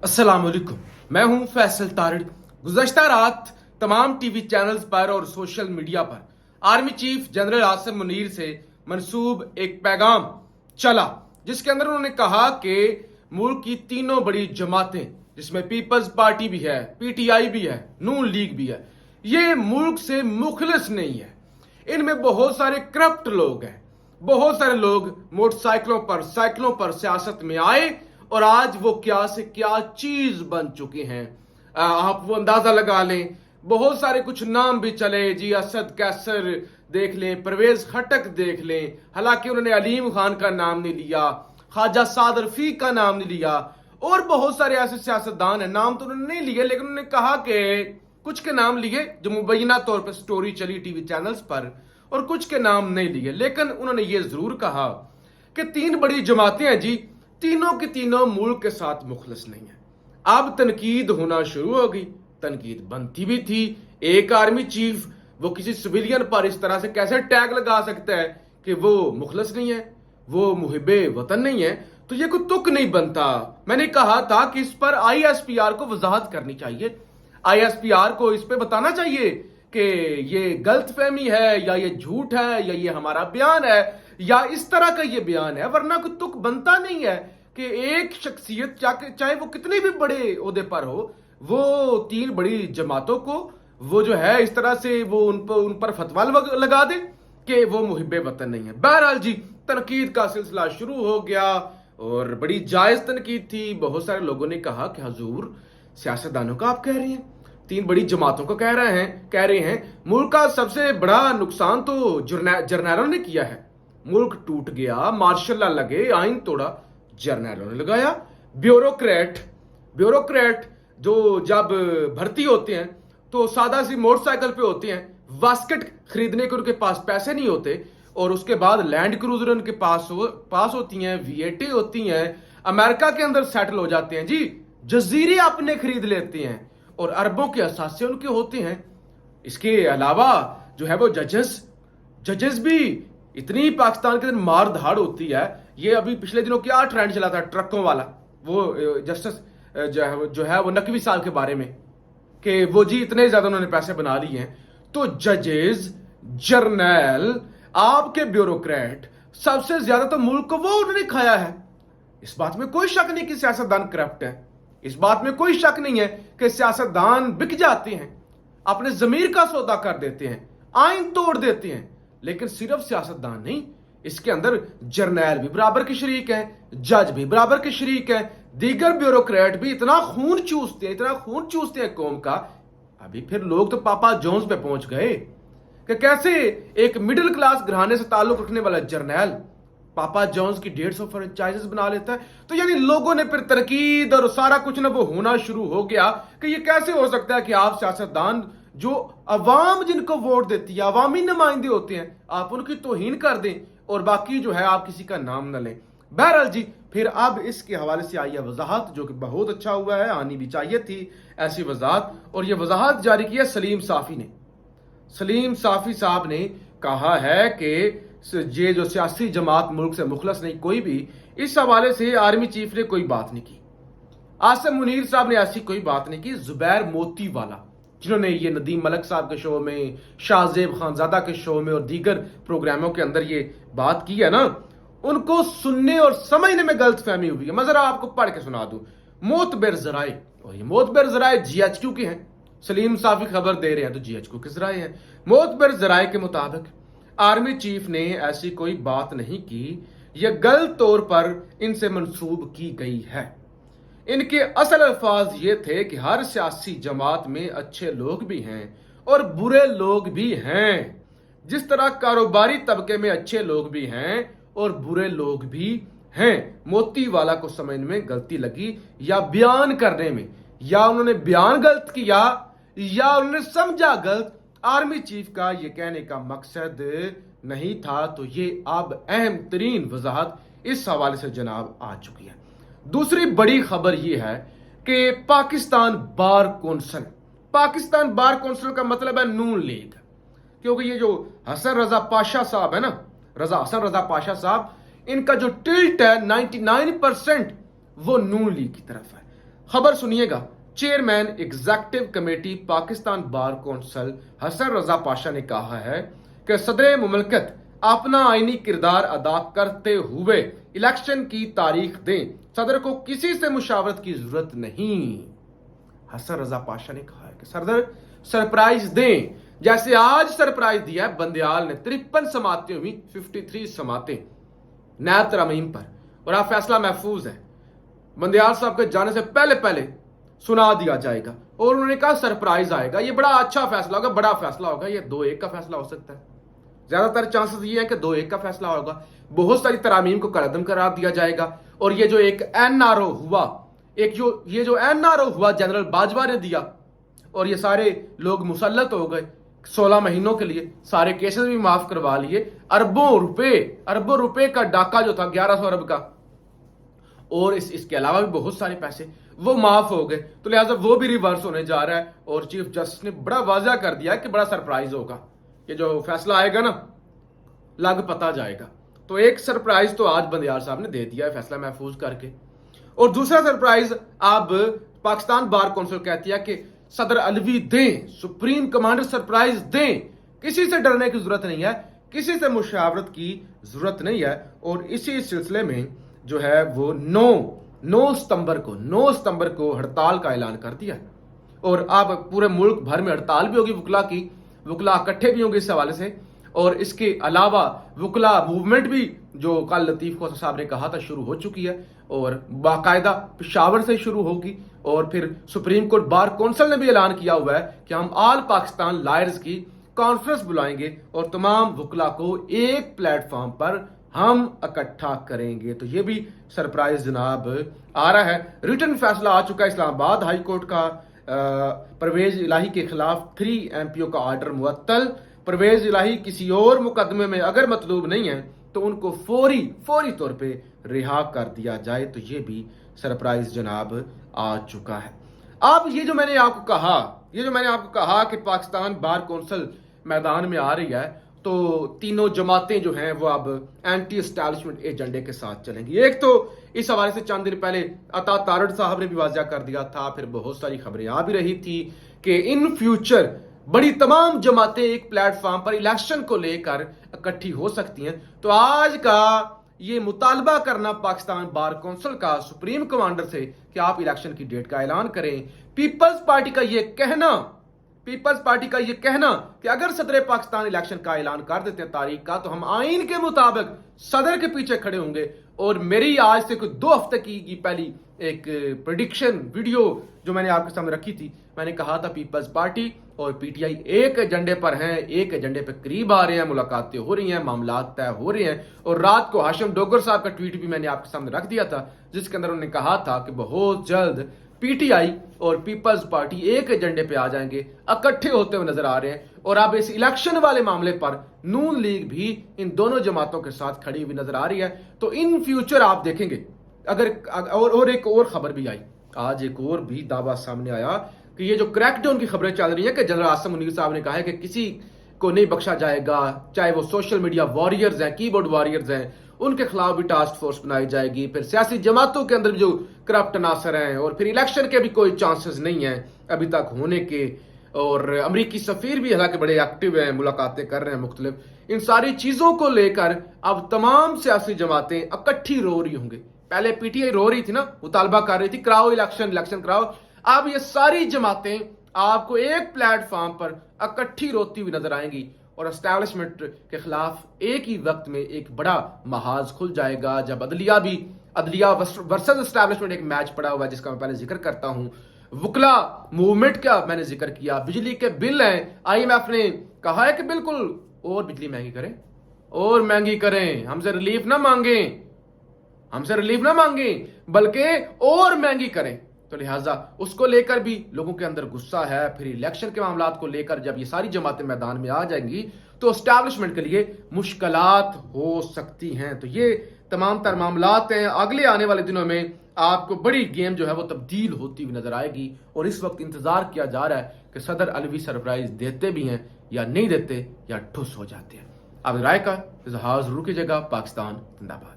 अस्सलाम वालेकुम। मैं हूं फैसल तारिड़। गुज़श्ता रात तमाम टीवी चैनल्स पर और सोशल मीडिया पर army chief general Asim Munir से मंसूब एक पैगाम चला, जिसके अंदर उन्होंने कहा कि मुल्क की तीनों बड़ी जमातें, जिसमें पीपल्स पार्टी भी है, पीटीआई भी है, नून लीग भी है, ये मुल्क से मुखलिस नहीं है। इनमें बहुत सारे करप्ट लोग हैं। बहुत सारे लोग मोटरसाइकिलों पर, साइकिलों पर सियासत में आए और आज वो क्या से क्या चीज बन चुके हैं। आप वो अंदाजा लगा लें। बहुत सारे कुछ नाम भी चले जी, असद कैसर देख लें, परवेज खटक देख लें, हालांकि उन्होंने अलीम खान का नाम नहीं लिया, ख्वाजा साद रफीक का नाम नहीं लिया, और बहुत सारे ऐसे सियासतदान हैं, नाम तो उन्होंने नहीं लिए, लेकिन उन्होंने कहा कि कुछ के नाम लिए जो मुबैना तौर पर स्टोरी चली टीवी चैनल्स पर, और कुछ के नाम नहीं लिए। लेकिन उन्होंने ये जरूर कहा कि तीन बड़ी जमातें हैं जी, तीनों की तीनों मुल्क के साथ मुखलिस नहीं है। अब तनकीद होना शुरू हो गई। तनकीद बनती भी थी। एक आर्मी चीफ वो किसी सिविलियन पर इस तरह से कैसे टैग लगा सकता है कि वो मुखलिस नहीं है, वो मुहिबे वतन नहीं है, तो ये कोई तुक नहीं बनता। मैंने कहा था कि इस पर आईएसपीआर को वजाहत करनी चाहिए। आईएसपीआर को इस पे बताना चाहिए कि ये गलत फहमी है, या ये झूठ है, या ये हमारा बयान है, या इस तरह का ये बयान है। वरना कोई तुक बनता नहीं है कि एक शख्सियत चाहे वो कितने भी बड़े ओहदे पर हो, वो तीन बड़ी जमातों को वो जो है इस तरह से वो उन पर फतवा लगा दे कि वो मुहिब्बे वतन नहीं है। बहरहाल जी, तनकीद का सिलसिला शुरू हो गया और बड़ी जायज तनकीद थी। बहुत सारे लोगों ने कहा कि हजूर, सियासतदानों का आप कह रहे हैं, तीन बड़ी जमातों को कह रहे हैं, मुल्क का सबसे बड़ा नुकसान तो जर्नैलों ने किया है। मुल्क टूट गया, मार्शल लॉ लगे, आइन तोड़ा, जर्नैलों ने लगाया। ब्यूरोक्रेट जो जब भर्ती होते हैं तो सादा सी मोटरसाइकिल पे होते हैं, वास्केट खरीदने के उनके पास पैसे नहीं होते, और उसके बाद लैंड क्रूजर उनके पास होती हैं, वीएटी होती हैं, अमेरिका के अंदर सेटल हो जाते हैं जी, जजीरे अपने खरीद लेते हैं और अरबों के असासे उनके होते हैं। इसके अलावा जो है वो जजेस भी इतनी पाकिस्तान के अंदर मार धाड़ होती है। ये अभी पिछले दिनों क्या ट्रेंड चला था ट्रकों वाला, वो जस्टिस जो है वो नकवी साहब के बारे में, कि वो जी इतने ज्यादा उन्होंने पैसे बना लिए हैं। तो जजेस, जर्नैल, आपके ब्यूरोक्रेट, सबसे ज्यादा तो मुल्क को वो उन्होंने खाया है। इस बात में कोई शक नहीं कि सियासतदान करप्ट है। इस बात में कोई शक नहीं है कि सियासतदान बिक जाते हैं, अपने जमीर का सौदा कर देते हैं, आइन तोड़ देते हैं। लेकिन सिर्फ सियासतदान नहीं, इसके अंदर जर्नैल भी बराबर के शरीक हैं, जज भी बराबर के शरीक हैं, दीगर ब्यूरोक्रेट भी इतना खून चूसते हैं कौम का। अभी फिर लोग तो पापा जोन्स पे पहुंच गए कि कैसे एक मिडिल क्लास घराने से ताल्लुक रखने वाला जर्नैल पापा जॉन्स की 150 फ्रेंचाइजेस बना लेता है। तो यानी लोगों ने फिर तरकीद और सारा कुछ ना वो होना शुरू हो गया कि ये कैसे हो सकता है कि आप सियासतदान जो अवाम जिनको वोट देती है, अवामी नुमाइंदे होते हैं, आप उनकी तौहीन कर दें और बाकी जो है आप किसी का नाम न लें। बहरहाल जी, फिर अब इसके हवाले से आई है वजाहत, जो कि बहुत अच्छा हुआ है, आनी भी चाहिए थी ऐसी वजाहत। और ये वजाहत जारी की है सलीम साफी ने। सलीम साफी साहब ने कहा है कि ये जो सियासी जमात मुल्क से मुखलस नहीं कोई भी, इस हवाले से आर्मी चीफ ने कोई बात नहीं की। आसिम मुनीर साहब ने ऐसी कोई बात नहीं की। जुबैर मोती वाला, जिन्होंने ये नदीम मलक साहब के शो में, शाहजेब खानजादा के शो में और दीगर प्रोग्रामों के अंदर ये बात की है ना, उनको सुनने और समझने में गलत फहमी हुई है। मैं जरा आपको पढ़ के सुना दूं। मोतबर जराए, और ये मोतबर जराए जीएचक्यू के हैं। सलीम साफी खबर दे रहे हैं तो जीएचक्यू के जराए हैं। मोतबर जराए के मुताबिक आर्मी चीफ ने ऐसी कोई बात नहीं की, यह गलत तौर पर इनसे मंसूब की गई है। इनके असल अल्फाज ये थे कि हर सियासी जमात में अच्छे लोग भी हैं और बुरे लोग भी हैं, जिस तरह कारोबारी तबके में अच्छे लोग भी हैं और बुरे लोग भी हैं। मोती वाला को समझने में गलती लगी, या बयान करने में, या उन्होंने बयान गलत किया, या उन्होंने समझा गलत। आर्मी चीफ का ये कहने का मकसद नहीं था। तो ये अब अहम तरीन वजाहत इस हवाले से जनाब आ चुकी है। दूसरी बड़ी खबर यह है कि पाकिस्तान बार कौंसिल का मतलब है नून लीग, क्योंकि ये जो हसन रजा पाशा साहब है ना, हसन रजा पाशा साहब, इनका जो टिल्ट है 99% वो नून लीग की तरफ है। खबर सुनिएगा। Chairman executive committee Pakistan bar council Hasan Raza Pasha ने कहा है कि सदर मुमलकत अपना आईनी किरदार अदा करते हुए इलेक्शन की तारीख दें, सदर को किसी से मुशावरत की जरूरत नहीं। हसन रजा पाशा ने कहा है कि सदर सरप्राइज दें, जैसे आज सरप्राइज दिया है बंदयाल ने 53 समातें हुई, 53 समातें नैब तरमीम पर, और अब फैसला महफूज है। बंदयाल साहब के जाने से पहले पहले सुना दिया जाएगा, और उन्होंने कहा सरप्राइज आएगा, ये बड़ा अच्छा फैसला होगा, बड़ा फैसला होगा, ये 2-1 का फैसला हो सकता है। ज्यादातर चांसेस ये है कि 2-1 का फैसला होगा। बहुत सारी तरामीम को कलअदम करार दिया जाएगा, और ये जो एक एनआरओ हुआ, ये जो एनआरओ हुआ जनरल बाजवा ने दिया, और ये सारे लोग मुसल्लत हो गए 16 महीनों के लिए, सारे केसेस भी माफ करवा लिए, अरबों रुपए का डाका जो था 1100 अरब का, और इसके अलावा भी बहुत सारे पैसे वो माफ हो गए, तो लिहाजा वो भी रिवर्स होने जा रहा है। और चीफ जस्टिस ने बड़ा वाज़ा कर दिया कि बड़ा सरप्राइज होगा, ये जो फैसला आएगा ना लग पता जाएगा। तो एक सरप्राइज तो आज बंदयाल साहब ने दे दिया है फैसला महफूज करके, और दूसरा सरप्राइज अब पाकिस्तान बार कौंसिल कहती है कि सदर अलवी दें, सुप्रीम कमांडर सरप्राइज दें, किसी से डरने की जरूरत नहीं है, किसी से मुशावरत की जरूरत नहीं है। और इसी सिलसिले में जो है वो 9 सितंबर को हड़ताल का ऐलान कर दिया, और अब पूरे मुल्क भर में हड़ताल भी होगी वकला इकट्ठे भी होंगे इस हवाले से। और इसके अलावा वकला मूवमेंट भी, जो कल लतीफ खोसा साहब ने कहा था, शुरू हो चुकी है, और बाकायदा पिशावर से शुरू होगी। और फिर सुप्रीम कोर्ट बार कौंसिल ने भी ऐलान किया हुआ है कि हम ऑल पाकिस्तान लायर्स की कॉन्फ्रेंस बुलाएंगे, और तमाम वकला को एक प्लेटफॉर्म पर हम इकट्ठा करेंगे। तो ये भी सरप्राइज जनाब आ रहा है। रिटन फैसला आ चुका है इस्लामाबाद हाई कोर्ट का, परवेज इलाही के खिलाफ 3 MPO का ऑर्डर मुअत्तल। परवेज इलाही किसी और मुकदमे में अगर मतलूब नहीं है तो उनको फौरी तौर पे रिहा कर दिया जाए। तो ये भी सरप्राइज जनाब आ चुका है। अब ये जो मैंने आपको कहा कि पाकिस्तान बार कौंसिल मैदान में आ रही है, तो तीनों जमातें जो हैं वो अब एंटी एस्टैब्लिशमेंट एजेंडे के साथ चलेंगी। एक तो इस हवाले से चंद दिन पहले अता तारड़ साहब ने भी वाज़ा कर दिया था, फिर बहुत सारी खबरें आ भी रही थी कि इन फ्यूचर बड़ी तमाम जमातें एक प्लेटफॉर्म पर इलेक्शन को लेकर इकट्ठी हो सकती हैं। तो आज का ये मुतालबा करना पाकिस्तान बार कौंसिल का सुप्रीम कमांडर से कि आप इलेक्शन की डेट का ऐलान करें, पीपल्स पार्टी का ये कहना कि अगर सदर पाकिस्तान इलेक्शन का ऐलान कर देते हैं तारीख का, तो हम आइन के मुताबिक सदर के पीछे खड़े होंगे। और मेरी आज से कुछ 2 हफ्ते की पहली एक प्रेडिक्शन वीडियो जो मैंने आपके सामने रखी थी, मैंने कहा था पीपल्स पार्टी और पीटीआई एक एजेंडे पर हैं, एक एजेंडे पर करीब आ रहे हैं, मुलाकातें हो रही हैं, मामला तय हो रहे हैं। और रात को हाशिम डोगर साहब का ट्वीट भी मैंने आपके सामने रख दिया था, जिसके अंदर उन्होंने कहा था कि बहुत जल्द पीटीआई और पीपल्स पार्टी एक एजेंडे पे आ जाएंगे, इकट्ठे होते हुए नजर आ रहे हैं। और अब इस इलेक्शन वाले मामले पर नून लीग भी इन दोनों जमातों के साथ खड़ी हुई नजर आ रही है। तो इन फ्यूचर आप देखेंगे अगर और एक और खबर भी आई आज, एक और भी दावा सामने आया कि ये जो क्रैकडाउन की खबरें चल रही है कि जनरल आसिम मुनीर साहब ने कहा है कि किसी को नहीं बख्शा जाएगा, चाहे वो सोशल मीडिया वॉरियर्स हैं, कीबोर्ड वॉरियर्स हैं, उनके खिलाफ भी टास्क फोर्स बनाई जाएगी। फिर सियासी जमातों के अंदर भी जो करप्ट अनासर हैं, और फिर इलेक्शन के भी कोई चांसेस नहीं है अभी तक होने के। और अमरीकी सफीर भी हालांकि बड़े एक्टिव हैं, मुलाकातें कर रहे हैं मुख्तलिफ। इन सारी चीजों को लेकर अब तमाम सियासी जमातें इकट्ठी रो रही होंगी। पहले पीटीआई रो रही थी ना, मुतालबा कर रही थी कराओ इलेक्शन कराओ। अब ये सारी जमातें आपको एक प्लेटफॉर्म पर इकट्ठी रोती हुई नजर आएंगी, और एस्टैब्लिशमेंट के खिलाफ एक ही वक्त में एक बड़ा महाज खुल जाएगा। जब अदलिया वर्सेस एस्टैब्लिशमेंट एक मैच पड़ा हुआ है, जिसका मैं पहले जिक्र करता हूं। वकला मूवमेंट का मैंने जिक्र किया, बिजली के बिल हैं, आईएमएफ ने कहा है कि बिल्कुल और बिजली महंगी करें, हमसे रिलीफ ना मांगे बल्कि और महंगी करें। तो लिहाजा उसको लेकर भी लोगों के अंदर गुस्सा है। फिर इलेक्शन के मामला को लेकर जब ये सारी जमातें मैदान में आ जाएंगी तो एस्टैब्लिशमेंट के लिए मुश्किलात हो सकती हैं। तो ये तमाम तर मामलात हैं। अगले आने वाले दिनों में आपको बड़ी गेम जो है वो तब्दील होती हुई नजर आएगी, और इस वक्त इंतजार किया जा रहा है कि सदर अलवी सरप्राइज देते भी हैं या नहीं देते, या ठुस हो जाते हैं। अब राय का इजहार जरूर कीजिएगा। पाकिस्तान जिंदाबाद।